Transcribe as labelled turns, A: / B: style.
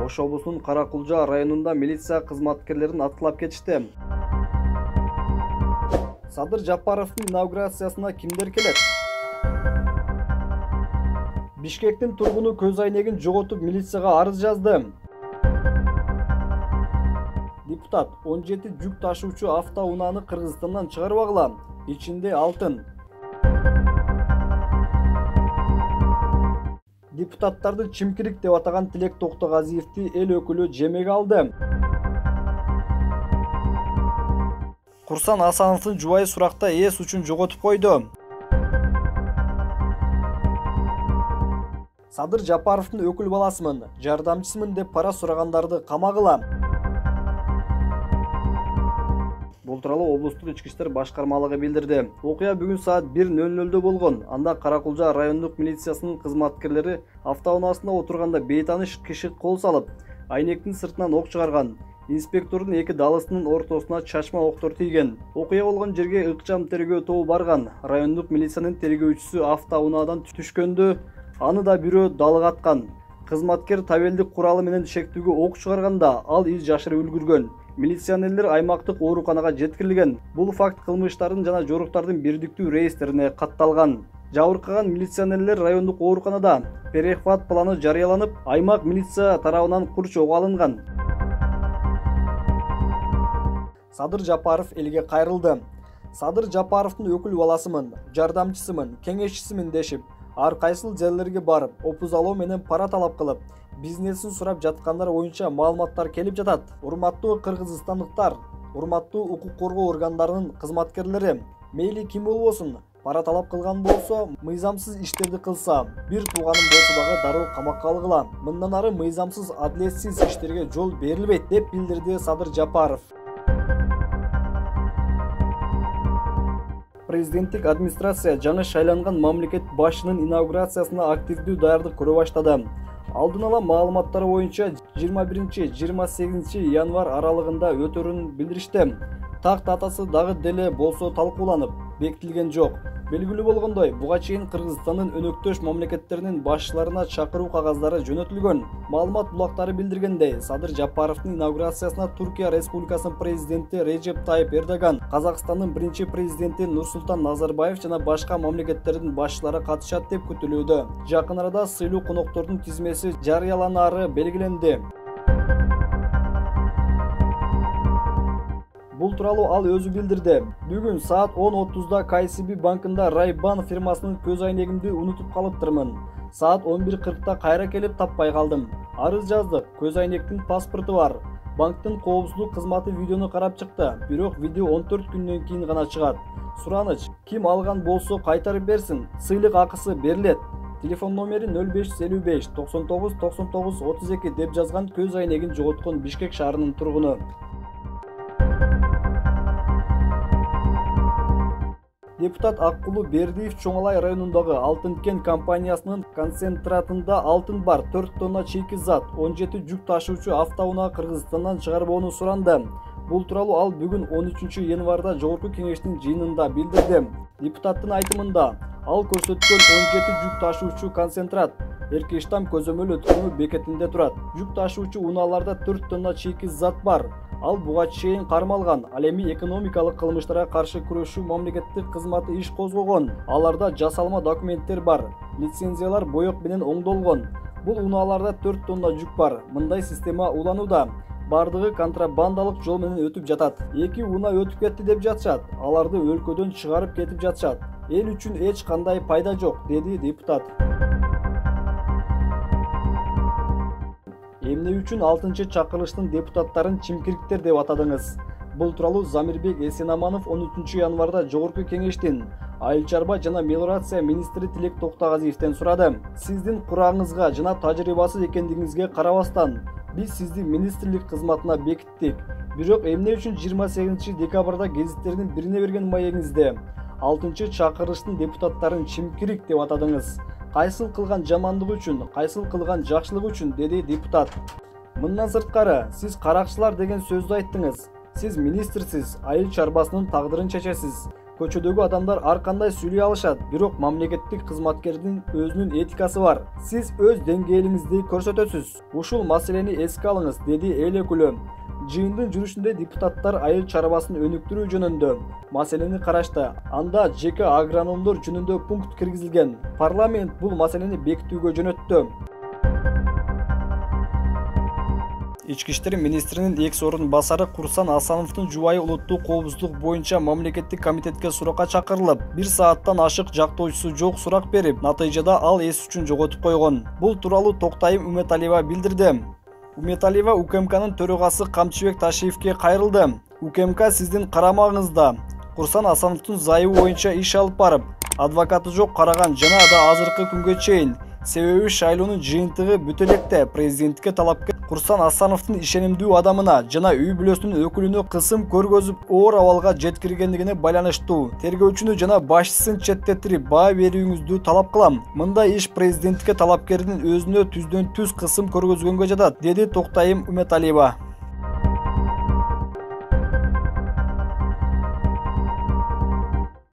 A: Ош облусунун Каракулжа районунда милиция кызматкерлерин аткылап кетишти. Садыр Жапаровдун инаугурациясына кимдер келет? Бишкектин тургуну көз айнегин жоготуп милицияга арыз жазды. Депутат 17 жүк ташуучу автоунааны Кыргызстандан чыгарбагыла. Ичинде алтын. Депутаттарды чимкирик деп атаган Тилек Токтогазиевди эл өкүлү жемеге алды. Курсан Асановдун жубайы суракта эс учун жоготуп койду. Садыр Жапаровдун өкүл баласымын, жардамчысымын деп пара сурагандарды камагыла. Бул тууралуу облустук ички иштер башкармалыгы билдирди. Окуя бүгүн саат 1:00 болгон. Анда Каракулжа райондук милициясынын кызматкерлери автоунаасында отурганда бейтаныш киши кол салып, айнектин сыртынан ок чыгарган. Инспектордун эки далысынын ортосуна чачма октор тийген. Окуя болгон жерге ыкчам тергөө тобу барган. Райондук милициянын тергөөчүсү автоунаадан түшкөндө аны да бирөө далга аткан. Кызматкер табелдик куралы менен шектүүгө ок чыгарганда ал из жашырып үлгүргөн. Милиционерлер аймактык ооруканага жеткирилген. Бул факт кылмыштардын жана жоруктардын бирдиктүү рейстерине катталган. Жабыркаган милиционерлер райондук ооруканада перехват планы жарыяланып, аймак милиция тарабынан курчоого алынган. Садыр Жапаров элге кайрылды. Садыр Жапаровдун өкүл баласымын, жардамчысымын, кеңешчисимин дешип, ар кайсыл жерлерге барып, опузалоо менен пара талап кылып, бизнесин сурап жаткандар боюнча маалыматтар келип жатат. Урматтуу кыргызстандыктар, урматтуу укук коргоо органдарынын кызматкерлери, мейли ким болбосун, пара талап кылган болсо, мыйзамсыз иштерди кылса, бир тууганым болсо дагы дароо камакка алгыла. Мындан ары мыйзамсыз, адилетсиз иштерге жол берилбейт деп билдирди Садыр Жапаров. Президенттик администрация жаңы шайланган мамлекет башчынын инаугурациясына активдүү даярдык көрө баштады. Алдын ала маалыматтар боюнча 21-28 январь аралыгында өтөрүн билдиришти. Так датасы дагы деле болсо талкууланып, бекитилген жок. Белгилүү болгондой, буга чейин Кыргызстандын өнөктөш мамлекеттеринин башчыларына чакыруу кагаздары жөнөтүлгөн. Маалымат булактары билдиргендей, Садыр Жапаровдун инаугурациясына Түркия Республикасынын президенти Режеп Тайып Эрдоган, Казакстандын биринчи президенти Нурсултан Назарбаев жана башка мамлекеттердин башчылары катышат деп күтүлүүдө. Жакын арада сыйлуу коноктордун тизмеси жарыяланары белгиленди. Бул тууралуу ал өзү билдирди. Бүгүн саат 10:30да KCB банкында Райбан фирмасынын көз айнегимди унутуп калыптырмын. Саат 11:40да кайра келип таппай калдым. Арыз жаздык, көз айнектин паспорту бар. Банктын коопсуздук кызматы видеону карап чыкты. Бирок видео 14 күндөн кийин гана чыгат. Сураныч: ким алган болсо кайтарып берсин. Сыйлык акысы берилет. Телефон номери 0555 99 99 32 деп жазган көз айнегин жоготкон Бишкек шаарынын тургуну. Депутат Аккулу Бердиев Чоңалай районундагы Алтын кен компаниясынын концентратында алтын бар 4 тонна чийки зат 17 жүк ташуучу автоунаа Кыргызстандан чыгарбоону суранды. Бул тууралуу ал бүгүн 13 январда жогорку кеңештин жыйынында билдирди. Депутаттын айтымында, ал көрсөткөн 17 жүк ташуучу концентрат Эркиштам көзөмөл өткөрмө бекетинде турат. Жүк ташуучу унааларда 4 тонна чийки зат бар. Ал буга чейин кармалган. Ал эми экономикалык кылмыштарга каршы күрөшүү мамлекеттик кызматы иш козгогон. Аларда жасалма документтер бар. Лицензиялар боек менен оңдолгон. Бул унааларда 4 тонна жүк бар. Мындай система уланууда. Бардыгы контрабандалык жол менен өтүп жатат. 2 унаа өтүп кетти деп жатышат. Аларды өлкөдөн чыгарып кетип жатышат. Эл үчүн эч кандай пайда жок, деди депутат. Эмне үчүн 6-чакырылыштын депутаттарын чимкириктер деп атадыңыз? Бул тууралуу Замирбек Эсенаманов 13 январда жогорку кеңештин айыл чарба жана мелиорация министри Тилек Токтогазиевден сурады. Сиздин курагыңызга жана тажрыйбасыз экендигиңизге карабастан, биз сизди министрлик кызматына бекиттик. Бирок эмне үчүн 28 декабрда гезиттердин бирине берген маегиңизде 6-чакырылыштын депутаттарын чимкирик деп атадыңыз? Кайсыл кылган жамандык үчүн, кайсыл кылган жакшылык үчүн, деди депутат. Мындан сырткары, сиз каракчылар деген сөздү айттыңыз. Сиз министрсиз, айыл чарбасынын тагдырын чечесиз. Көчөдөгү адамдар ар кандай сүйлөй алышат, бирок мамлекеттик кызматкердин өзүнүн этикасы бар. Сиз өз деңгээлиңизди көрсөтөсүз. Ушул маселени эске алыңыз, деди эл өкүлү. Жыйындын жүрүшүндө депутаттар айыл чарбасын өнүктүрүү жөнүндө маселени карашты. Анда жеке агрономдор жөнүндө пункт киргизилген. Парламент бул маселени бекитүүгө жөнөттү. Ички иштер министринин экс орун басары Курсан Асановдун жубайы улуттук коопсуздук боюнча мамлекеттик комитетке суракка чакырылып, 1 сааттан ашык жактоочусу жок сурак берип, натыйжада ал эс үчүн жоготуп койгон. Бул тууралуу Токтайым Үмөталиева билдирди. Үмөталиева УКМКнын төрагасы Камчыбек Ташиевке кайрылды. УКМК сиздин карамагыңызда. Курсан Асановдун зайыбы боюнча иш алып барып, адвокаты жок караган жана да азыркы күнгө чейин. Себеби шайлоонун жыйынтыгы бүтө электе президентке талапкер Курсан Асановдун ишенимдүү адамына жана үй бүлөсүнүн өкүлүнө кысым көргөзүп, оор абалга жеткиргендигине байланыштуу. Тергөөчүнү жана башчысын четтетирип, баа берүүңүздү талап кылам. Мындай иш президентке талапкердин өзүнө түздөн түз кысым көргөзгөнгө жатат, деди Токтайым Үмөталиева.